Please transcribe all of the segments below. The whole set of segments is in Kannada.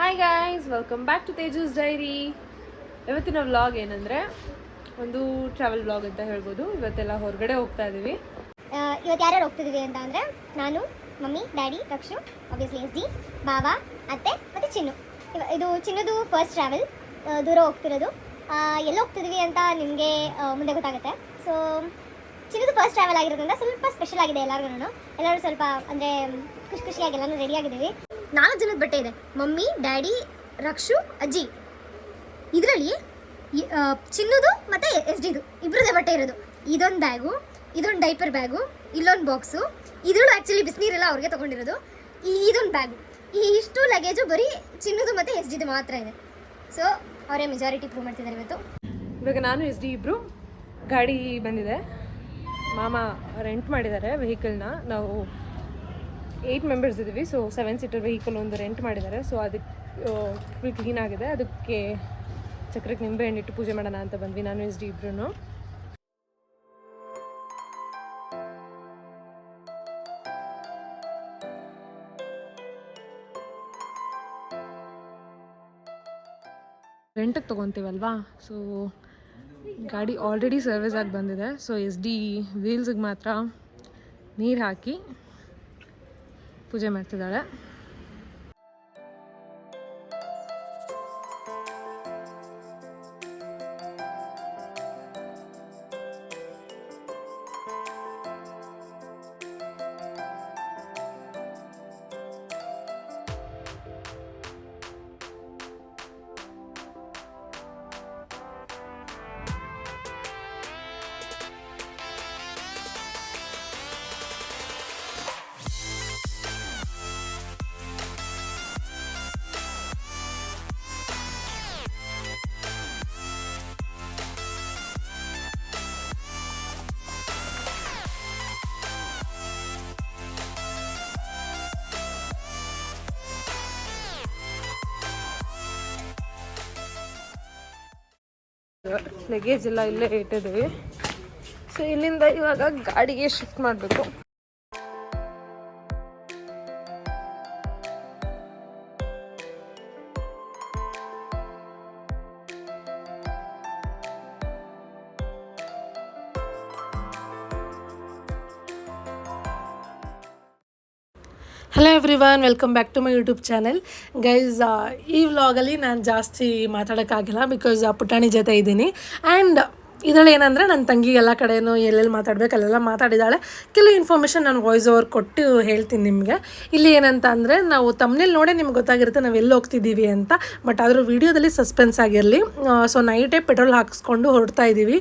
Hi guys, welcome back to Tejas diary. ಇವತ್ತಿನ ವ್ಲಾಗ್ ಏನಂದರೆ ಒಂದು ಟ್ರಾವೆಲ್ ವ್ಲಾಗ್ ಅಂತ ಹೇಳ್ಬೋದು. ಇವತ್ತೆಲ್ಲ ಹೊರಗಡೆ ಹೋಗ್ತಾ ಇದ್ದೀವಿ. ಇವತ್ತು ಯಾರ್ಯಾರು ಹೋಗ್ತಿದ್ದೀವಿ ಅಂತ ಅಂದರೆ ನಾನು, mummy, daddy, Rakshu, obviously SD, ಬಾಬಾ, ಅತ್ತೆ ಮತ್ತು ಚಿನ್ನು. ಇದು ಚಿನ್ನದು ಫಸ್ಟ್ ಟ್ರಾವೆಲ್, ದೂರ ಹೋಗ್ತಿರೋದು. ಎಲ್ಲಿ ಹೋಗ್ತಿದ್ದೀವಿ ಅಂತ ನಿಮಗೆ ಮುಂದೆ ಗೊತ್ತಾಗುತ್ತೆ. ಸೊ ಚಿನ್ನದು ಫಸ್ಟ್ ಟ್ರಾವೆಲ್ ಆಗಿರೋದ್ರಿಂದ ಸ್ವಲ್ಪ ಸ್ಪೆಷಲ್ ಆಗಿದೆ ಎಲ್ಲರಿಗೂ. ಎಲ್ಲರೂ ಸ್ವಲ್ಪ ಅಂದರೆ ಖುಷಿಯಾಗಿ ಎಲ್ಲರೂ ರೆಡಿಯಾಗಿದ್ದೀವಿ. 4 ಜನದ ಬಟ್ಟೆ ಇದೆ, ಮಮ್ಮಿ, ಡ್ಯಾಡಿ, ರಕ್ಷು, ಅಜ್ಜಿ. ಇದರಲ್ಲಿ ಚಿನ್ನದು ಮತ್ತು SD ಇಬ್ಬರದೇ ಬಟ್ಟೆ ಇರೋದು. ಇದೊಂದು ಬ್ಯಾಗು, ಇದೊಂದು ಡೈಪರ್ ಬ್ಯಾಗು, ಇಲ್ಲೊಂದು ಬಾಕ್ಸು, ಇದರಲ್ಲೂ ಆ್ಯಕ್ಚುಲಿ ಬಿಸಿನೀರೆಲ್ಲ ಅವ್ರಿಗೆ ತೊಗೊಂಡಿರೋದು. ಇದೊಂದು ಬ್ಯಾಗು, ಈ ಇಷ್ಟು ಲಗೇಜು ಬರೀ ಚಿನ್ನದು ಮತ್ತು SD ಮಾತ್ರ ಇದೆ. ಸೊ ಅವರೇ ಮೆಜಾರಿಟಿ ಪ್ರೂವ್ ಮಾಡ್ತಿದ್ದಾರೆ ಇವತ್ತು. ಇವಾಗ ನಾನು SD ಇಬ್ಬರು ಗಾಡಿ ಬಂದಿದೆ. ಮಾಮ ರೆಂಟ್ ಮಾಡಿದ್ದಾರೆ ವೆಹಿಕಲ್ನ. ನಾವು 8 ಮೆಂಬರ್ಸ್ ಇದ್ದೀವಿ. ಸೊ 7 ಸೀಟರ್ ವೆಹಿಕಲ್ ಒಂದು ರೆಂಟ್ ಮಾಡಿದ್ದಾರೆ. ಸೊ ಅದಕ್ಕೆ ಫುಲ್ ಕ್ಲೀನ್ ಆಗಿದೆ. ಅದಕ್ಕೆ ಚಕ್ರಕ್ಕೆ ನಿಂಬೆ ಹಣ್ಣಿಟ್ಟು ಪೂಜೆ ಮಾಡೋಣ ಅಂತ ಬಂದ್ವಿ ನಾನು SD ಇಬ್ರು. ರೆಂಟಿಗೆ ತೊಗೊತೀವಲ್ವಾ, ಸೊ ಗಾಡಿ ಆಲ್ರೆಡಿ ಸರ್ವಿಸ್ ಆಗಿ ಬಂದಿದೆ. ಸೊ SD ವೀಲ್ಸ್ಗೆ ಮಾತ್ರ ನೀರು ಹಾಕಿ ಪೂಜೆ ಮಾಡ್ತಿದ್ದಾಳೆ. ಲಗೇಜ್ ಎಲ್ಲ ಇಲ್ಲೇ ಇಟ್ಟಿದ್ದೀವಿ. ಸೊ ಇಲ್ಲಿಂದ ಇವಾಗ ಗಾಡಿಗೆ ಶಿಫ್ಟ್ ಮಾಡಬೇಕು. Hello everyone, welcome back to my YouTube channel. Guys, ಈ ವ್ಲಾಗಲ್ಲಿ ನಾನು ಜಾಸ್ತಿ ಮಾತಾಡೋಕ್ಕಾಗಿಲ್ಲ ಬಿಕಾಸ್ ಪುಟಾಣಿ ಜೊತೆ ಇದ್ದೀನಿ. ಆ್ಯಂಡ್ ಇದರಲ್ಲಿ ಏನಂದರೆ ನನ್ನ ತಂಗಿ ಎಲ್ಲ ಕಡೆಯೂ ಎಲ್ಲೆಲ್ಲಿ ಮಾತಾಡಬೇಕು ಅಲ್ಲೆಲ್ಲ ಮಾತಾಡಿದ್ದಾಳೆ. ಕೆಲವು ಇನ್ಫಾರ್ಮೇಷನ್ ನಾನು ವಾಯ್ಸ್ ಓವರ್ ಕೊಟ್ಟು ಹೇಳ್ತೀನಿ ನಿಮಗೆ. ಇಲ್ಲಿ ಏನಂತ ಅಂದರೆ, ನಾವು ತಮ್ಮನೇಲಿ ನೋಡೇ ನಿಮ್ಗೆ ಗೊತ್ತಾಗಿರುತ್ತೆ ನಾವು ಎಲ್ಲಿ ಹೋಗ್ತಿದ್ದೀವಿ ಅಂತ. ಬಟ್ ಆದರೂ ವೀಡಿಯೋದಲ್ಲಿ ಸಸ್ಪೆನ್ಸ್ ಆಗಿರಲಿ. ಸೊ ನೈಟೇ ಪೆಟ್ರೋಲ್ ಹಾಕಿಸ್ಕೊಂಡು ಹೊರಡ್ತಾ ಇದ್ದೀವಿ.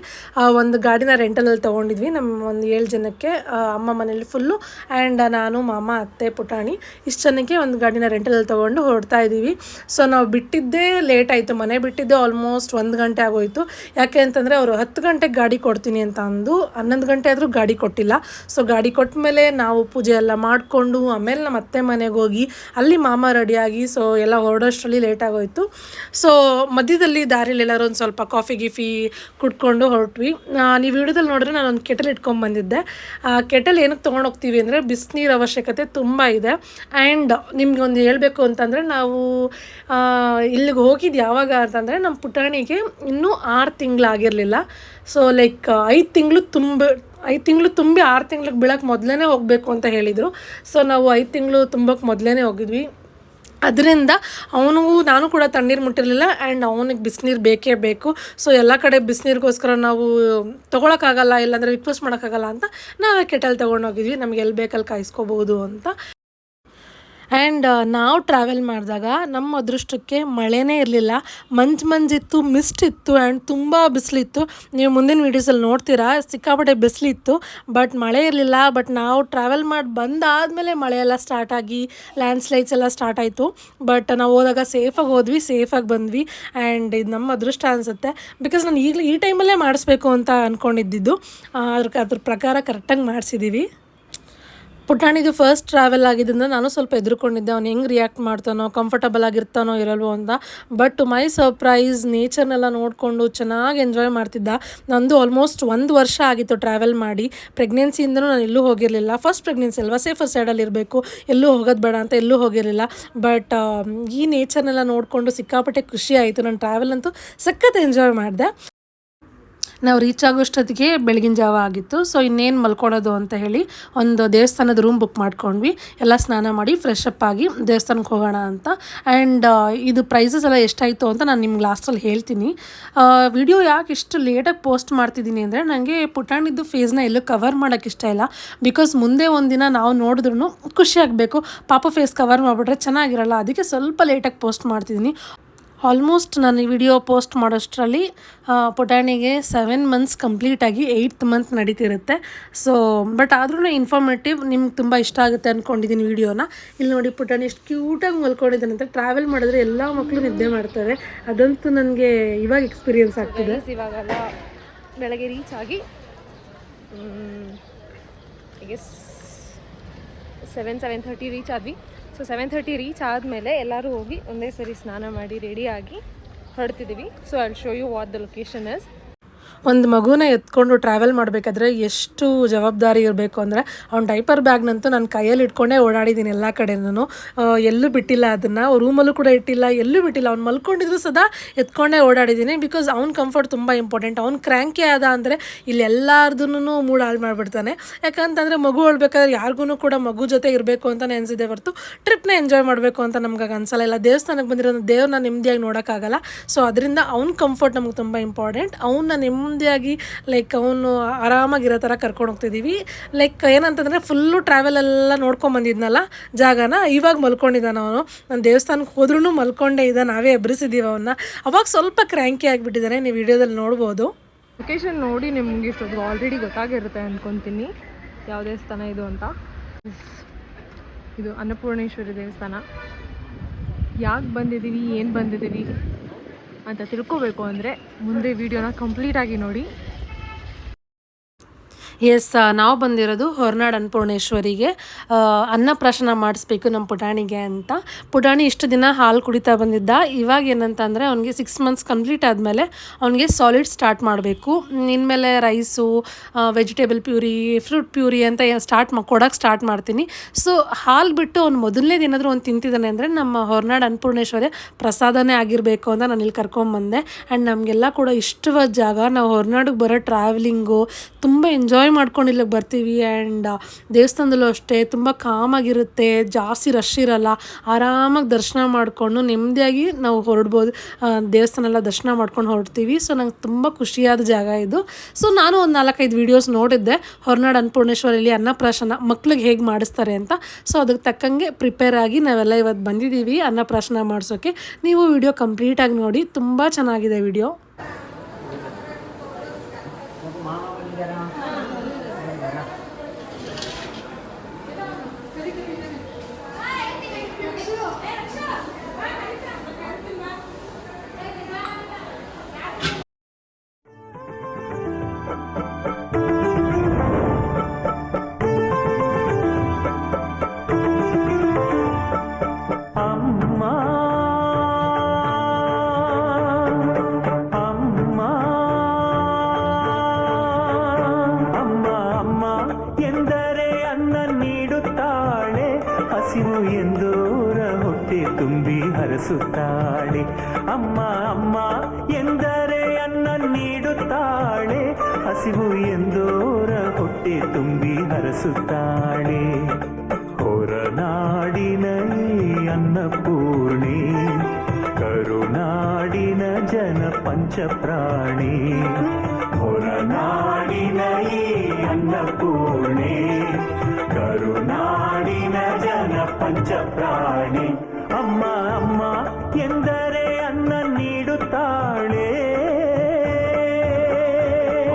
ಒಂದು ಗಾಡಿನ ರೆಂಟಲಲ್ಲಿ ತೊಗೊಂಡಿದ್ವಿ ನಮ್ಮ ಒಂದು 7 ಜನಕ್ಕೆ. ಅಮ್ಮ ಮನೇಲಿ ಫುಲ್ಲು ಆ್ಯಂಡ್ ನಾನು, ಮಾಮ, ಅತ್ತೆ, ಪುಟಾಣಿ ಇಷ್ಟು ಜನಕ್ಕೆ ಒಂದು ಗಾಡಿನ ರೆಂಟಲಲ್ಲಿ ತೊಗೊಂಡು ಹೊರಡ್ತಾ ಇದ್ದೀವಿ. ಸೊ ನಾವು ಬಿಟ್ಟಿದ್ದೇ ಲೇಟ್ ಆಯಿತು. ಮನೆ ಬಿಟ್ಟಿದ್ದೆ ಆಲ್ಮೋಸ್ಟ್ 1 ಗಂಟೆ ಆಗೋಯಿತು. ಯಾಕೆ ಅಂತಂದರೆ ಅವರು 10 ಗಂಟೆಗೆ ಗಾಡಿ ಕೊಡ್ತೀನಿ ಅಂತ ಅಂದು 11 ಗಂಟೆ ಆದರೂ ಗಾಡಿ ಕೊಟ್ಟಿಲ್ಲ. ಸೊ ಗಾಡಿ ಕೊಟ್ಟ ಮೇಲೆ ನಾವು ಪೂಜೆ ಎಲ್ಲ ಮಾಡಿಕೊಂಡು ಆಮೇಲೆ ನಮ್ಮ ಅತ್ತೆ ಮನೆಗೆ ಹೋಗಿ ಅಲ್ಲಿ ಮಾಮ ರೆಡಿಯಾಗಿ ಸೊ ಎಲ್ಲ ಹೊರಡೋಷ್ಟರಲ್ಲಿ ಲೇಟ್ ಆಗೋಯಿತು. ಸೊ ಮಧ್ಯದಲ್ಲಿ ದಾರಿಲಿ ಎಲ್ಲರೂ ಒಂದು ಸ್ವಲ್ಪ ಕಾಫಿ ಗಿಫಿ ಕುಡ್ಕೊಂಡು ಹೊರಟ್ವಿ. ನೀವು ವಿಡಿಯೋದಲ್ಲಿ ನೋಡಿದ್ರೆ ನಾನೊಂದು ಕೆಟಲ್ ಇಟ್ಕೊಂಡ್ಬಂದಿದ್ದೆ. ಕೆಟಲ್ ಏನಕ್ಕೆ ತೊಗೊಂಡೋಗ್ತೀವಿ ಅಂದರೆ ಬಿಸಿನೀರು ಅವಶ್ಯಕತೆ ತುಂಬ ಇದೆ. ಆ್ಯಂಡ್ ನಿಮ್ಗೆ ಒಂದು ಹೇಳಬೇಕು ಅಂತಂದರೆ, ನಾವು ಇಲ್ಲಿಗೆ ಹೋಗಿದ್ದು ಯಾವಾಗ ಅಂತಂದರೆ ನಮ್ಮ ಪುಟಾಣಿಗೆ ಇನ್ನೂ 6 ತಿಂಗಳಾಗಿರಲಿಲ್ಲ. ಸೊ ಲೈಕ್ 5 ತಿಂಗಳು ತುಂಬಿ 6 ತಿಂಗ್ಳಿಗೆ ಬೀಳಕ್ಕೆ ಮೊದಲೇ ಹೋಗಬೇಕು ಅಂತ ಹೇಳಿದರು. ಸೊ ನಾವು 5 ತಿಂಗಳು ತುಂಬಕ್ಕೆ ಮೊದಲೇ ಹೋಗಿದ್ವಿ. ಅದರಿಂದ ನಾನು ಕೂಡ ತಣ್ಣೀರು ಮುಟ್ಟಿರಲಿಲ್ಲ. ಆ್ಯಂಡ್ ಅವನಿಗೆ ಬಿಸಿನೀರು ಬೇಕೇ ಬೇಕು. ಸೊ ಎಲ್ಲ ಕಡೆ ಬಿಸಿನೀರಿಗೋಸ್ಕರ ನಾವು ತೊಗೊಳಕ್ಕಾಗಲ್ಲ, ಇಲ್ಲಾಂದರೆ ರಿಕ್ವೆಸ್ಟ್ ಮಾಡೋಕ್ಕಾಗಲ್ಲ ಅಂತ ನಾವೇ ಕೆಟಲ್ ತೊಗೊಂಡೋಗಿದ್ವಿ. ನಮ್ಗೆ ಎಲ್ಲಿ ಬೇಕಲ್ಲಿ ಕಾಯಿಸ್ಕೋಬೋದು ಅಂತ. ಆ್ಯಂಡ್ ನಾವು ಟ್ರಾವೆಲ್ ಮಾಡಿದಾಗ ನಮ್ಮ ಅದೃಷ್ಟಕ್ಕೆ ಮಳೆನೇ ಇರಲಿಲ್ಲ. ಮಂಜಿತ್ತು, ಮಿಸ್ಟ್ ಇತ್ತು ಆ್ಯಂಡ್ ತುಂಬ ಬಿಸಿಲಿತ್ತು. ನೀವು ಮುಂದಿನ ವೀಡಿಯೋಸಲ್ಲಿ ನೋಡ್ತೀರಾ, ಸಿಕ್ಕಾಪಟ್ಟೆ ಬಿಸಿಲಿತ್ತು, ಬಟ್ ಮಳೆ ಇರಲಿಲ್ಲ. ಬಟ್ ನಾವು ಟ್ರಾವೆಲ್ ಮಾಡಿ ಬಂದಾದಮೇಲೆ ಮಳೆಯೆಲ್ಲ ಸ್ಟಾರ್ಟ್ ಆಗಿ ಲ್ಯಾಂಡ್ಸ್ಲೈಡ್ಸ್ ಎಲ್ಲ ಸ್ಟಾರ್ಟ್ ಆಯಿತು. ಬಟ್ ನಾವು ಹೋದಾಗ ಸೇಫಾಗಿ ಹೋದ್ವಿ, ಸೇಫಾಗಿ ಬಂದ್ವಿ. ಆ್ಯಂಡ್ ಇದು ನಮ್ಮ ಅದೃಷ್ಟ ಅನಿಸುತ್ತೆ. ಬಿಕಾಸ್ ನಾನು ಈ ಟೈಮಲ್ಲೇ ಮಾಡಿಸ್ಬೇಕು ಅಂತ ಅಂದ್ಕೊಂಡಿದ್ದು. ಅದ್ರ ಪ್ರಕಾರ ಕರೆಕ್ಟಾಗಿ ಮಾಡಿಸಿದ್ದೀವಿ. ಪುಟಾಣಿದು ಫಸ್ಟ್ ಟ್ರಾವೆಲ್ ಆಗಿದ್ದರಿಂದ ನಾನು ಸ್ವಲ್ಪ ಎದುರುಕೊಂಡಿದ್ದೆ, ಅವ್ನು ಹೆಂಗೆ ರಿಯಾಕ್ಟ್ ಮಾಡ್ತಾನೋ, ಕಂಫರ್ಟಬಲ್ ಆಗಿರ್ತಾನೋ ಇರಲ್ವೋ ಅಂತ. ಬಟ್ ಟು ಮೈ ಸರ್ಪ್ರೈಸ್ ನೇಚರ್ನೆಲ್ಲ ನೋಡಿಕೊಂಡು ಚೆನ್ನಾಗಿ ಎಂಜಾಯ್ ಮಾಡ್ತಿದ್ದ. ನಂದು ಆಲ್ಮೋಸ್ಟ್ 1 ವರ್ಷ ಆಗಿತ್ತು ಟ್ರಾವೆಲ್ ಮಾಡಿ. ಪ್ರೆಗ್ನೆನ್ಸಿಯಿಂದನೂ ನಾನು ಎಲ್ಲೂ ಹೋಗಿರಲಿಲ್ಲ. ಫಸ್ಟ್ ಪ್ರೆಗ್ನೆನ್ಸಿ ಅಲ್ವಾ, ಸೇಫರ್ ಸೈಡಲ್ಲಿ ಇರಬೇಕು, ಎಲ್ಲೂ ಹೋಗೋದು ಬೇಡ ಅಂತ ಎಲ್ಲೂ ಹೋಗಿರಲಿಲ್ಲ. ಬಟ್ ಈ ನೇಚರ್ನೆಲ್ಲ ನೋಡಿಕೊಂಡು ಸಿಕ್ಕಾಪಟ್ಟೆ ಖುಷಿ ಆಯಿತು. ನಾನು ಟ್ರಾವೆಲ್ ಅಂತೂ ಸಖತ್ ಎಂಜಾಯ್ ಮಾಡಿದೆ. ನಾವು ರೀಚ್ ಆಗೋಷ್ಟೊತ್ತಿಗೆ ಬೆಳಗಿನ ಜಾವ ಆಗಿತ್ತು. ಸೊ ಇನ್ನೇನು ಮಲ್ಕೊಳ್ಳೋದು ಅಂತ ಹೇಳಿ ಒಂದು ದೇವಸ್ಥಾನದ ರೂಮ್ ಬುಕ್ ಮಾಡ್ಕೊಂಡ್ವಿ. ಎಲ್ಲ ಸ್ನಾನ ಮಾಡಿ ಫ್ರೆಶ್ ಅಪ್ ಆಗಿ ದೇವಸ್ಥಾನಕ್ಕೆ ಹೋಗೋಣ ಅಂತ. ಆ್ಯಂಡ್ ಇದು ಪ್ರೈಸಸ್ ಎಲ್ಲ ಎಷ್ಟಾಯಿತು ಅಂತ ನಾನು ನಿಮ್ಗೆ ಲಾಸ್ಟಲ್ಲಿ ಹೇಳ್ತೀನಿ. ವಿಡಿಯೋ ಯಾಕೆ ಇಷ್ಟು ಲೇಟಾಗಿ ಪೋಸ್ಟ್ ಮಾಡ್ತಿದ್ದೀನಿ ಅಂದರೆ, ನನಗೆ ಪುಟಾಣಿದ್ದು ಫೇಸ್ನ ಎಲ್ಲೂ ಕವರ್ ಮಾಡೋಕ್ಕೆ ಇಷ್ಟ ಇಲ್ಲ. ಬಿಕಾಸ್ ಮುಂದೆ ಒಂದಿನ ನಾವು ನೋಡಿದ್ರೂ ಖುಷಿ ಆಗಬೇಕು. ಪಾಪ ಫೇಸ್ ಕವರ್ ಮಾಡಿಬಿಟ್ರೆ ಚೆನ್ನಾಗಿರಲ್ಲ. ಅದಕ್ಕೆ ಸ್ವಲ್ಪ ಲೇಟಾಗಿ ಪೋಸ್ಟ್ ಮಾಡ್ತಿದ್ದೀನಿ. ಆಲ್ಮೋಸ್ಟ್ ನಾನು ಈ ವಿಡಿಯೋ ಪೋಸ್ಟ್ ಮಾಡೋಷ್ಟರಲ್ಲಿ ಪುಟಾಣಿಗೆ 7 ಮಂತ್ಸ್ ಕಂಪ್ಲೀಟಾಗಿ 8th ಮಂತ್ ನಡೀತಿರುತ್ತೆ. ಸೊ ಬಟ್ ಆದ್ರೂ ಇನ್ಫಾರ್ಮೇಟಿವ್, ನಿಮ್ಗೆ ತುಂಬ ಇಷ್ಟ ಆಗುತ್ತೆ ಅಂದ್ಕೊಂಡಿದ್ದೀನಿ ವಿಡಿಯೋನ. ಇಲ್ಲಿ ನೋಡಿ ಪುಟಾಣಿ ಎಷ್ಟು ಕ್ಯೂಟಾಗಿ ಮಲ್ಕೊಂಡಿದ್ದಾನೆ ಅಂತ. ಟ್ರಾವೆಲ್ ಮಾಡಿದ್ರೆ ಎಲ್ಲ ಮಕ್ಕಳು ನಿದ್ದೆ ಮಾಡ್ತಾರೆ, ಅದಂತೂ ನನಗೆ ಇವಾಗ ಎಕ್ಸ್ಪೀರಿಯನ್ಸ್ ಆಗ್ತಿದೆ. ಇವಾಗೆಲ್ಲ ಬೆಳಗ್ಗೆ ರೀಚ್ ಆಗಿ ಈಗ 7:30 ರೀಚ್ ಆದ್ವಿ. ಸೊ 7:30 ರೀಚ್ ಆದಮೇಲೆ ಎಲ್ಲರೂ ಹೋಗಿ ಒಂದೇ ಸರಿ ಸ್ನಾನ ಮಾಡಿ ರೆಡಿಯಾಗಿ ಹೊರಡ್ತಿದ್ದೀವಿ. So I will show you what the location is. ಒಂದು ಮಗುನ ಎತ್ಕೊಂಡು ಟ್ರಾವೆಲ್ ಮಾಡಬೇಕಾದ್ರೆ ಎಷ್ಟು ಜವಾಬ್ದಾರಿ ಇರಬೇಕು ಅಂದರೆ, ಅವ್ನ ಡೈಪರ್ ಬ್ಯಾಗ್ನಂತೂ ನಾನು ಕೈಯಲ್ಲಿ ಇಟ್ಕೊಂಡೇ ಓಡಾಡಿದ್ದೀನಿ ಎಲ್ಲ ಕಡೆನೂ. ಎಲ್ಲೂ ಬಿಟ್ಟಿಲ್ಲ, ಅದನ್ನು ರೂಮಲ್ಲೂ ಕೂಡ ಇಟ್ಟಿಲ್ಲ, ಎಲ್ಲೂ ಬಿಟ್ಟಿಲ್ಲ. ಅವ್ನು ಮಲ್ಕೊಂಡಿದ್ರು ಸದಾ ಎತ್ಕೊಂಡೇ ಓಡಾಡಿದ್ದೀನಿ. ಬಿಕಾಸ್ ಅವ್ನ ಕಂಫರ್ಟ್ ತುಂಬ ಇಂಪಾರ್ಟೆಂಟ್. ಅವ್ನು ಕ್ರ್ಯಾಂಕಿ ಆದ ಅಂದರೆ ಇಲ್ಲಿ ಎಲ್ಲಾರ್ದೂ ಮೂಡ್ ಹಾಳು ಮಾಡಿಬಿಡ್ತಾನೆ. ಯಾಕಂತಂದರೆ ಮಗು ಹೊಳ್ಬೇಕಾದ್ರೆ ಯಾರಿಗೂ ಕೂಡ ಮಗು ಜೊತೆ ಇರಬೇಕು ಅಂತಲೇ ಅನಿಸಿದೆ ಹೊರತು ಟ್ರಿಪ್ನ ಎಂಜಾಯ್ ಮಾಡಬೇಕು ಅಂತ ನಮ್ಗೆ ಅನ್ಸಲ್ಲ. ಇಲ್ಲ ದೇವಸ್ಥಾನಕ್ಕೆ ಬಂದಿರೋ ದೇವ್ರನ್ನ ನೆಮ್ಮದಿಯಾಗಿ ನೋಡೋಕ್ಕಾಗಲ್ಲ. ಸೊ ಅದರಿಂದ ಅವ್ನ ಕಂಫರ್ಟ್ ನಮ್ಗೆ ತುಂಬ ಇಂಪಾರ್ಟೆಂಟ್. ಅವನ್ನ ನೆಮ್ಮದಿಯಾಗಿ ಲೈಕ್ ಅವನು ಆರಾಮಾಗಿರೋ ಥರ ಕರ್ಕೊಂಡು ಹೋಗ್ತಿದ್ದೀವಿ. ಲೈಕ್ ಏನಂತಂದರೆ ಫುಲ್ಲು ಟ್ರಾವೆಲೆಲ್ಲ ನೋಡ್ಕೊಂಬಂದಿದ್ನಲ್ಲ ಜಾಗನ, ಇವಾಗ ಮಲ್ಕೊಂಡಿದ್ದಾನೆ ಅವನು. ನಾನು ದೇವಸ್ಥಾನಕ್ಕೆ ಹೋದ್ರೂ ಮಲ್ಕೊಂಡೇ ಇದ್ದ, ನಾವೇ ಎಬ್ಬರಿಸಿದ್ದೀವಿ ಅವನ್ನ. ಅವಾಗ ಸ್ವಲ್ಪ ಕ್ರ್ಯಾಂಕಿ ಆಗಿಬಿಟ್ಟಿದ್ದಾನೆ, ನೀವು ವಿಡಿಯೋದಲ್ಲಿ ನೋಡ್ಬೋದು. ಲೊಕೇಶನ್ ನೋಡಿ ನಿಮ್ಗೆ ಇಷ್ಟೊಂದು ಆಲ್ರೆಡಿ ಗೊತ್ತಾಗಿರುತ್ತೆ ಅಂದ್ಕೊತೀನಿ ಯಾವ ದೇವಸ್ಥಾನ ಇದು ಅಂತ. ಇದು ಅನ್ನಪೂರ್ಣೇಶ್ವರಿ ದೇವಸ್ಥಾನ. ಯಾಕೆ ಬಂದಿದ್ದೀವಿ, ಏನು ಬಂದಿದ್ದೀವಿ ಅಂತ ತಿಳ್ಕೊಬೇಕು ಅಂದರೆ ಮುಂದೆ ವಿಡಿಯೋನ ಕಂಪ್ಲೀಟಾಗಿ ನೋಡಿ. ಎಸ್, ನಾವು ಬಂದಿರೋದು ಹೊರನಾಡು ಅನ್ನಪೂರ್ಣೇಶ್ವರಿಗೆ ಅನ್ನಪ್ರಾಶನ ಮಾಡಿಸ್ಬೇಕು ನಮ್ಮ ಪುಟಾಣಿಗೆ ಅಂತ. ಪುಟಾಣಿ ಇಷ್ಟು ದಿನ ಹಾಲು ಕುಡಿತಾ ಬಂದಿದ್ದ. ಇವಾಗ ಏನಂತಂದರೆ ಅವ್ನಿಗೆ 6 ಮಂತ್ಸ್ ಕಂಪ್ಲೀಟ್ ಆದಮೇಲೆ ಅವ್ನಿಗೆ ಸಾಲಿಡ್ ಸ್ಟಾರ್ಟ್ ಮಾಡಬೇಕು. ಇನ್ಮೇಲೆ rice, vegetable puree, fruit puree ಅಂತ ಕೊಡೋಕ್ಕೆ ಸ್ಟಾರ್ಟ್ ಮಾಡ್ತೀನಿ. ಸೊ ಹಾಲು ಬಿಟ್ಟು ಅವ್ನು ಮೊದಲನೇದು ಏನಾದರೂ ಒಂದು ತಿಂತಿದ್ದಾನೆ ಅಂದರೆ ನಮ್ಮ ಹೊರನಾಡು ಅನ್ನಪೂರ್ಣೇಶ್ವರಿ ಪ್ರಸಾದನೇ ಆಗಿರಬೇಕು ಅಂತ ನಾನು ಇಲ್ಲಿ ಕರ್ಕೊಂಬಂದೆ. ಆ್ಯಂಡ್ ನಮಗೆಲ್ಲ ಕೂಡ ಇಷ್ಟವಾದ ಜಾಗ. ನಾವು ಹೊರನಾಡಿಗೆ ಬರೋ ಟ್ರಾವೆಲಿಂಗು ತುಂಬ ಎಂಜಾಯ್ ಮಾಡ್ಕೊಂಡು ಇಲ್ಲಿಗೆ ಬರ್ತೀವಿ. ಆ್ಯಂಡ್ ದೇವಸ್ಥಾನದಲ್ಲೂ ಅಷ್ಟೇ ತುಂಬ ಕಾಮಾಗಿರುತ್ತೆ, ಜಾಸ್ತಿ ರಶ್ ಇರಲ್ಲ. ಆರಾಮಾಗಿ ದರ್ಶನ ಮಾಡಿಕೊಂಡು ನೆಮ್ಮದಿಯಾಗಿ ನಾವು ಹೊರಡ್ಬೋದು. ದೇವಸ್ಥಾನ ಎಲ್ಲ ದರ್ಶನ ಮಾಡ್ಕೊಂಡು ಹೊರಡ್ತೀವಿ. ಸೊ ನಂಗೆ ತುಂಬ ಖುಷಿಯಾದ ಜಾಗ ಇದು. ಸೊ ನಾನು ಒಂದು 4-5 ವೀಡಿಯೋಸ್ ನೋಡಿದ್ದೆ ಹೊರನಾಡು ಅನ್ನಪೂರ್ಣೇಶ್ವರಿಯಲ್ಲಿ ಅನ್ನಪ್ರಾಶನ ಮಕ್ಳಿಗೆ ಹೇಗೆ ಮಾಡಿಸ್ತಾರೆ ಅಂತ. ಸೊ ಅದಕ್ಕೆ ತಕ್ಕಂಗೆ ಪ್ರಿಪೇರ್ ಆಗಿ ನಾವೆಲ್ಲ ಇವತ್ತು ಬಂದಿದ್ದೀವಿ ಅನ್ನಪ್ರಾಶನ ಮಾಡಿಸೋಕ್ಕೆ. ನೀವು ವಿಡಿಯೋ ಕಂಪ್ಲೀಟಾಗಿ ನೋಡಿ, ತುಂಬ ಚೆನ್ನಾಗಿದೆ ವಿಡಿಯೋ. ಹರಸುತ್ತಾಳೆ ಅಮ್ಮ ಅಮ್ಮ ಎಂದರೆ ಅನ್ನ ನೀಡುತ್ತಾಳೆ, ಹಸಿವು ಎಂದೋರ ಹೊಟ್ಟೆ ತುಂಬಿ ಹರಸುತ್ತಾಳೆ. ಹೊರನಾಡಿನ ಅನ್ನಪೂರ್ಣಿ, ಕರುನಾಡಿನ ಜನ ಪಂಚಪ್ರಾಣಿ. ಹೊರನಾಡಿನ ಅನ್ನಪೂರ್ಣಿ, ಕರುನಾಡಿನ ಜನ ಪಂಚಪ್ರಾಣಿ. ಅಮ್ಮ ಅಮ್ಮ ಎಂದರೆ ಅನ್ನ ನೀಡುತ್ತಾಳೆ.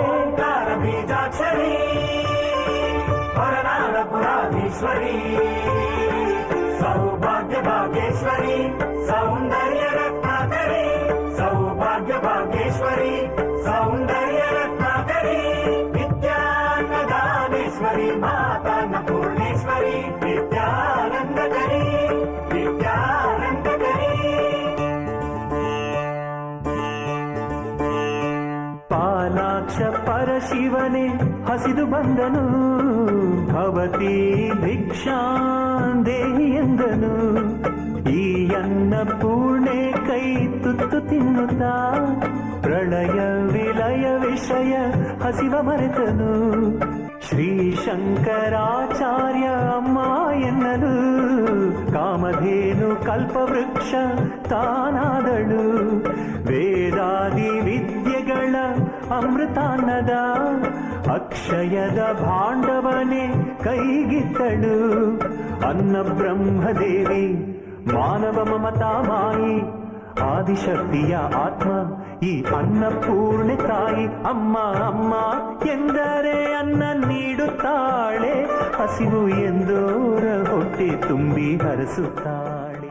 ಓಂಕಾರ ಬೀಜಾಕ್ಷರಿ, ಹೊರನಾಡ ಪುರಾಧೀಶ್ವರಿ, ಸೌಭಾಗ್ಯ ಭಾಗ್ಯೇಶ್ವರಿ, ಸೌಂದರ್ಯ ರತ್ನಾಕರಿ. ಸೌಭಾಗ್ಯ ಭಾಗ್ಯೇಶ್ವರಿ, ಸೌಂದರ್ಯ ರತ್ನಾಕರಿ, ನಿತ್ಯಾನ್ನದಾನೇಶ್ವರಿ, ಮಾತಾ ಅನ್ನಪೂರ್ಣೇಶ್ವರಿ. ಶಿವನೇ ಹಸಿದು ಬಂದನು, ಭವತಿ ಭಿಕ್ಷಾಂದೇಹಿ ಎಂದನು. ಈ ಅನ್ನಪೂರ್ಣೆ ಕೈ ತುತ್ತು ತಿನ್ನುತ್ತಾ ಪ್ರಳಯ ವಿಲಯ ವಿಷಯ ಹಸಿವ ಮರೆತನು. ಶ್ರೀ ಶಂಕರಾಚಾರ್ಯ ಅಮ್ಮ ಎನ್ನಲು, ಕಾಮಧೇನು ಕಲ್ಪವೃಕ್ಷ ತಾನಾದಳು. ವೇದಾದಿ ವಿದ್ಯೆಗಳ ಅಮೃತಾನ್ನದ ಅಕ್ಷಯದ ಭಾಂಡವನೇ ಕೈಗಿತ್ತಳು. ಅನ್ನ ಬ್ರಹ್ಮದೇವಿ ಮಾನವ ಮಮತಾಮಾಯಿ, ಆದಿಶಕ್ತಿಯ ಆತ್ಮ ಈ ಅನ್ನಪೂರ್ಣೆ ತಾಯಿ. ಅಮ್ಮ ಅಮ್ಮ ಎಂದರೆ ಅನ್ನ ನೀಡುತ್ತಾಳೆ, ಹಸಿವು ಎಂದೋರ ಹೊಟ್ಟೆ ತುಂಬಿ ಹರಸುತ್ತಾಳೆ.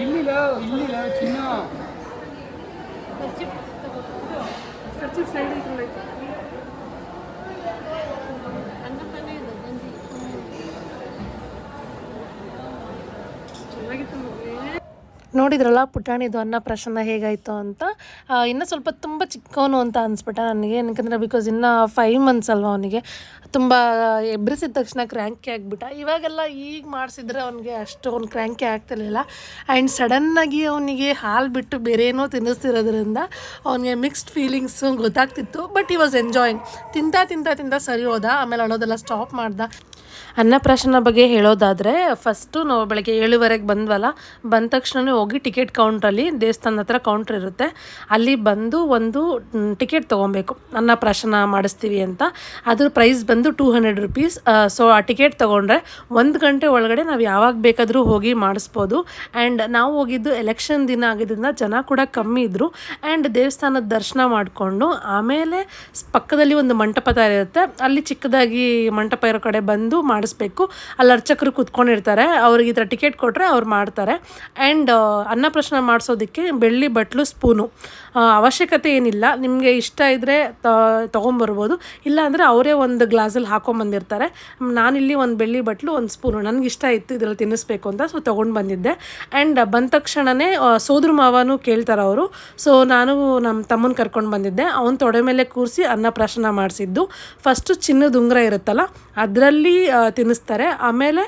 ಇಲ್ಲಿಲ್ಲ ಚಿನ್ನ ನೋಡಿದ್ರಲ್ಲ ಪುಟಾಣಿದು ಅನ್ನಪ್ರಾಶನ ಹೇಗಾಯಿತು ಅಂತ. ಇನ್ನೂ ಸ್ವಲ್ಪ ತುಂಬ ಚಿಕ್ಕವನು ಅಂತ ಅನಿಸ್ಬಿಟ್ಟ ನನಗೆ, ಏನಕ್ಕಂದರೆ ಬಿಕಾಸ್ ಇನ್ನೂ 5 months ಅಲ್ವ ಅವನಿಗೆ. ತುಂಬ ಎಬ್ರಿಸಿದ ತಕ್ಷಣ ಕ್ರ್ಯಾಂಕಿ ಆಗಿಬಿಟ್ಟ. ಇವಾಗೆಲ್ಲ ಈಗ ಮಾಡಿಸಿದ್ರೆ ಅವನಿಗೆ ಅಷ್ಟೊಂದು ಕ್ರ್ಯಾಂಕಿ ಆಗ್ತಿರ್ಲಿಲ್ಲ. ಆ್ಯಂಡ್ ಸಡನ್ನಾಗಿ ಅವನಿಗೆ ಹಾಲು ಬಿಟ್ಟು ಬೇರೆ ಏನೋ ತಿನ್ನಿಸ್ತಿರೋದ್ರಿಂದ ಅವನಿಗೆ ಮಿಕ್ಸ್ಡ್ ಫೀಲಿಂಗ್ಸು ಗೊತ್ತಾಗ್ತಿತ್ತು. ಬಟ್ ಈ ವಾಸ್ ಎಂಜಾಯಿಂಗ್. ತಿಂತ ಸರಿ ಹೋದ, ಆಮೇಲೆ ಅಳೋದೆಲ್ಲ ಸ್ಟಾಪ್ ಮಾಡ್ದ. ಅನ್ನಪ್ರಾಶನ ಬಗ್ಗೆ ಹೇಳೋದಾದರೆ, ಫಸ್ಟು ನಾವು ಬೆಳಗ್ಗೆ 7:15 ಬಂದ್ವಲ್ಲ, ಬಂದ ತಕ್ಷಣ ಹೋಗಿ ಟಿಕೆಟ್ ಕೌಂಟ್ರಲ್ಲಿ, ದೇವಸ್ಥಾನದ ಹತ್ರ ಕೌಂಟ್ರ್ ಇರುತ್ತೆ, ಅಲ್ಲಿ ಬಂದು ಒಂದು ಟಿಕೆಟ್ ತೊಗೊಬೇಕು. ಅನ್ನಪ್ರಾಶನ ಮಾಡಿಸ್ತೀವಿ ಅಂತ. ಅದ್ರ ಪ್ರೈಸ್ ಬಂದು 200 rupees. ಸೊ ಆ ಟಿಕೆಟ್ ತೊಗೊಂಡ್ರೆ 1 ಗಂಟೆ ಒಳಗಡೆ ನಾವು ಯಾವಾಗ ಬೇಕಾದರೂ ಹೋಗಿ ಮಾಡಿಸ್ಬೋದು. ಆ್ಯಂಡ್ ನಾವು ಹೋಗಿದ್ದು ಎಲೆಕ್ಷನ್ ದಿನ ಆಗಿದ್ದರಿಂದ ಜನ ಕೂಡ ಕಮ್ಮಿ ಇದ್ದರು. ಆ್ಯಂಡ್ ದೇವಸ್ಥಾನದ ದರ್ಶನ ಮಾಡಿಕೊಂಡು ಆಮೇಲೆ ಪಕ್ಕದಲ್ಲಿ ಒಂದು ಮಂಟಪ ಥರ ಇರುತ್ತೆ, ಅಲ್ಲಿ ಚಿಕ್ಕದಾಗಿ ಮಂಟಪ ಇರೋ ಕಡೆ ಬಂದು ಮಾಡಿಸ್ಬೇಕು. ಅಲ್ಲಿ ಅರ್ಚಕರು ಕೂತ್ಕೊಂಡಿರ್ತಾರೆ, ಅವ್ರಿಗೆ ಈ ಥರ ಟಿಕೆಟ್ ಕೊಟ್ಟರೆ ಅವ್ರು ಮಾಡ್ತಾರೆ. ಆ್ಯಂಡ್ ಅನ್ನಪ್ರಾಶನ ಮಾಡಿಸೋದಕ್ಕೆ ಬೆಳ್ಳಿ ಬಟ್ಲು, ಸ್ಪೂನು ಅವಶ್ಯಕತೆ ಏನಿಲ್ಲ. ನಿಮಗೆ ಇಷ್ಟ ಇದ್ದರೆ ತೊಗೊಂಬರ್ಬೋದು, ಇಲ್ಲ ಅಂದರೆ ಅವರೇ ಒಂದು ಗ್ಲಾಸಲ್ಲಿ ಹಾಕೊಂಬಂದಿರ್ತಾರೆ. ನಾನಿಲ್ಲಿ ಒಂದು ಬೆಳ್ಳಿ ಬಟ್ಲು, ಒಂದು ಸ್ಪೂನು ನನಗೆ ಇಷ್ಟ ಇತ್ತು ಇದರಲ್ಲಿ ತಿನ್ನಿಸ್ಬೇಕು ಅಂತ, ಸೊ ತೊಗೊಂಡು ಬಂದಿದ್ದೆ. ಆ್ಯಂಡ್ ಬಂದ ತಕ್ಷಣವೇ ಸೋದ್ರ ಮಾವನೂ ಕೇಳ್ತಾರೆ ಅವರು. ಸೊ ನಾನು ನಮ್ಮ ತಮ್ಮನ ಕರ್ಕೊಂಡು ಬಂದಿದ್ದೆ, ಅವನ ತೊಡೆ ಮೇಲೆ ಕೂರಿಸಿ ಅನ್ನಪ್ರಾಶನ ಮಾಡಿಸಿದ್ದು. ಫಸ್ಟು ಚಿನ್ನದ ಉಂಗುರ ಇರುತ್ತಲ್ಲ ಅದರಲ್ಲಿ ತಿನ್ನಿಸ್ತಾರೆ, ಆಮೇಲೆ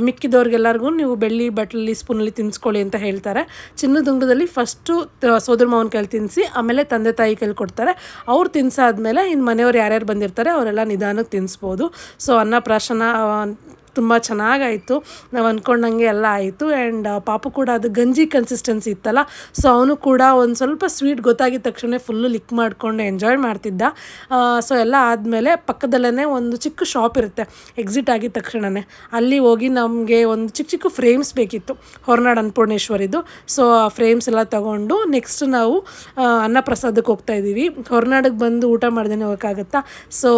ಮಿಕ್ಕಿದವ್ರಿಗೆಲ್ಲರಿಗೂ ನೀವು ಬೆಳ್ಳಿ ಬಟ್ಲಲ್ಲಿ ಸ್ಪೂನಲ್ಲಿ ತಿನ್ನಿಸ್ಕೊಳ್ಳಿ ಅಂತ ಹೇಳ್ತಾರೆ. ಚಿನ್ನದ ಉಂಗುರದಲ್ಲಿ ಫಸ್ಟು ಸೋದರ ಮಾವನ ಕೈಲಿ ತಿನ್ನಿಸಿ ಆಮೇಲೆ ತಂದೆ ತಾಯಿ ಕೈಲಿ ಕೊಡ್ತಾರೆ. ಅವ್ರು ತಿನ್ಸಾದ್ಮೇಲೆ ಇನ್ನು ಮನೆಯವ್ರು ಯಾರ್ಯಾರು ಬಂದಿರ್ತಾರೆ ಅವರೆಲ್ಲ ನಿಧಾನಕ್ಕೆ ತಿನ್ನಿಸ್ಬೋದು. ಸೊ ಅನ್ನಪ್ರಾಶನ ತುಂಬ ಚೆನ್ನಾಗಾಯಿತು, ನಾವು ಅಂದ್ಕೊಂಡಂಗೆ ಎಲ್ಲ ಆಯಿತು. ಆ್ಯಂಡ್ ಪಾಪು ಕೂಡ ಅದು ಗಂಜಿ ಕನ್ಸಿಸ್ಟೆನ್ಸಿ ಇತ್ತಲ್ಲ, ಸೊ ಅವನು ಕೂಡ ಒಂದು ಸ್ವಲ್ಪ ಸ್ವೀಟ್ ಗೊತ್ತಾಗಿದ್ದ ತಕ್ಷಣ ಫುಲ್ಲು ಲಿಕ್ ಮಾಡಿಕೊಂಡು ಎಂಜಾಯ್ ಮಾಡ್ತಿದ್ದ. ಸೊ ಎಲ್ಲ ಆದಮೇಲೆ ಪಕ್ಕದಲ್ಲೇ ಒಂದು ಚಿಕ್ಕ ಶಾಪ್ ಇರುತ್ತೆ, ಎಕ್ಸಿಟ್ ಆಗಿದ ತಕ್ಷಣವೇ ಅಲ್ಲಿ ಹೋಗಿ ನಮಗೆ ಒಂದು ಚಿಕ್ಕ ಫ್ರೇಮ್ಸ್ ಬೇಕಿತ್ತು, ಹೊರನಾಡು ಅನ್ನಪೂರ್ಣೇಶ್ವರಿದು. ಸೊ ಆ ಫ್ರೇಮ್ಸ್ ಎಲ್ಲ ತೊಗೊಂಡು ನೆಕ್ಸ್ಟ್ ನಾವು ಅನ್ನಪ್ರಸಾದಕ್ಕೆ ಹೋಗ್ತಾಯಿದ್ದೀವಿ. ಹೊರನಾಡಿಗೆ ಬಂದು ಊಟ ಮಾಡ್ದೇ ಹೋಗೋಕ್ಕಾಗತ್ತಾ? ಸೊ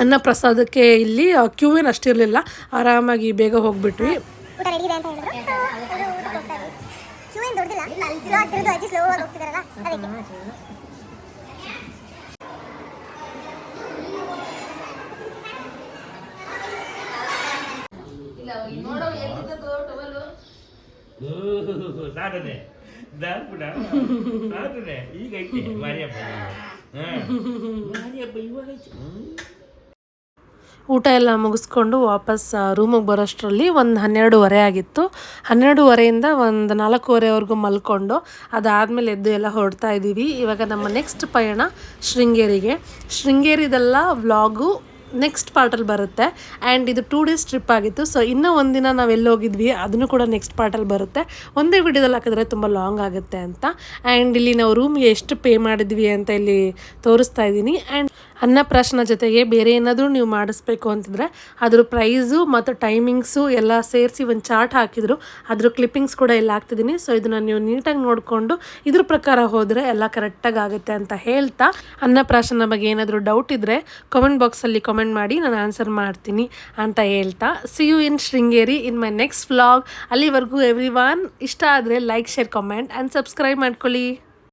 ಅನ್ನಪ್ರಸಾದಕ್ಕೆ ಇಲ್ಲಿ ಕ್ಯೂ ಏನು ಅಷ್ಟಿರಲಿಲ್ಲ, ಆರಾಮಾಗಿ ಬೇಗ ಹೋಗ್ಬಿಟ್ವಿ. ಊಟ ರೆಡಿ ಇದೆ ಅಂತ ಹೇಳಿದ್ರು, ಸೊ ಅವರು ಊಟಕ್ಕೆ ಹೋಗ್ತಾ ಇದ್ವಿ. ಕ್ಯೂ ಏನು ದೊಡ್ಡದಿಲ್ಲ, ಸ್ಲೋ ಆಗ್ತಿರೋದು, ಅಜ್ಜಿ ಸ್ಲೋ ಆಗಿ ಹೋಗ್ತಿದಾರಲ್ಲ ಅದಕ್ಕೆ. ಈಗ ಐತೆ ಮಾರಿಯಪ್ಪ ಇವಾಗ ಐತೆ. ಊಟ ಎಲ್ಲ ಮುಗಿಸ್ಕೊಂಡು ವಾಪಸ್ ರೂಮಿಗೆ ಬರೋಷ್ಟರಲ್ಲಿ ಒಂದು 12:30 ಆಗಿತ್ತು. 12:30ಇಂದ ಒಂದು 4:15ವರೆಗೂ ಮಲ್ಕೊಂಡು ಅದಾದಮೇಲೆ ಎದ್ದು ಎಲ್ಲ ಹೊರಡ್ತಾ ಇದ್ದೀವಿ. ಇವಾಗ ನಮ್ಮ ನೆಕ್ಸ್ಟ್ ಪಯಣ ಶೃಂಗೇರಿದೆಲ್ಲ ವ್ಲಾಗು ನೆಕ್ಸ್ಟ್ ಪಾರ್ಟಲ್ಲಿ ಬರುತ್ತೆ. ಆ್ಯಂಡ್ ಇದು 2 days ಟ್ರಿಪ್ ಆಗಿತ್ತು. ಸೊ ಇನ್ನೂ ಒಂದಿನ ನಾವು ಎಲ್ಲಿ ಹೋಗಿದ್ವಿ ಅದನ್ನು ಕೂಡ ನೆಕ್ಸ್ಟ್ ಪಾರ್ಟಲ್ಲಿ ಬರುತ್ತೆ. ಒಂದೇ ವಿಡಿಯೋದಲ್ಲಿ ಹಾಕಿದ್ರೆ ತುಂಬ ಲಾಂಗ್ ಆಗುತ್ತೆ ಅಂತ. ಆ್ಯಂಡ್ ಇಲ್ಲಿ ನಾವು ರೂಮ್ಗೆ ಎಷ್ಟು ಪೇ ಮಾಡಿದ್ವಿ ಅಂತ ಇಲ್ಲಿ ತೋರಿಸ್ತಾ ಇದ್ದೀನಿ. ಆ್ಯಂಡ್ ಅನ್ನಪ್ರಾಶನ ಜೊತೆಗೆ ಬೇರೆ ಏನಾದರೂ ನೀವು ಮಾಡಿಸ್ಬೇಕು ಅಂತಿದ್ರೆ ಅದ್ರ ಪ್ರೈಸು ಮತ್ತು ಟೈಮಿಂಗ್ಸು ಎಲ್ಲ ಸೇರಿಸಿ ಒಂದು ಚಾರ್ಟ್ ಹಾಕಿದ್ರು, ಅದ್ರ ಕ್ಲಿಪ್ಪಿಂಗ್ಸ್ ಕೂಡ ಎಲ್ಲ ಹಾಕ್ತಿದ್ದೀನಿ. ಸೊ ಇದನ್ನು ನೀವು ನೀಟಾಗಿ ನೋಡಿಕೊಂಡು ಇದ್ರ ಪ್ರಕಾರ ಹೋದರೆ ಎಲ್ಲ ಕರೆಕ್ಟಾಗಿ ಆಗುತ್ತೆ ಅಂತ ಹೇಳ್ತಾ, ಅನ್ನಪ್ರಾಶನ ಬಗ್ಗೆ ಏನಾದರೂ ಡೌಟ್ ಇದ್ದರೆ ಕಮೆಂಟ್ ಬಾಕ್ಸಲ್ಲಿ ಕಾಮೆಂಟ್ ಮಾಡಿ ನಾನು ಆನ್ಸರ್ ಮಾಡ್ತೀನಿ ಅಂತ ಹೇಳ್ತಾ see you in Sringeri in my next vlog. ಅಲ್ಲಿವರೆಗೂ ಎವ್ರಿ ಒನ್ ಇಷ್ಟ ಆದರೆ like share comment and subscribe ಮಾಡ್ಕೊಳ್ಳಿ.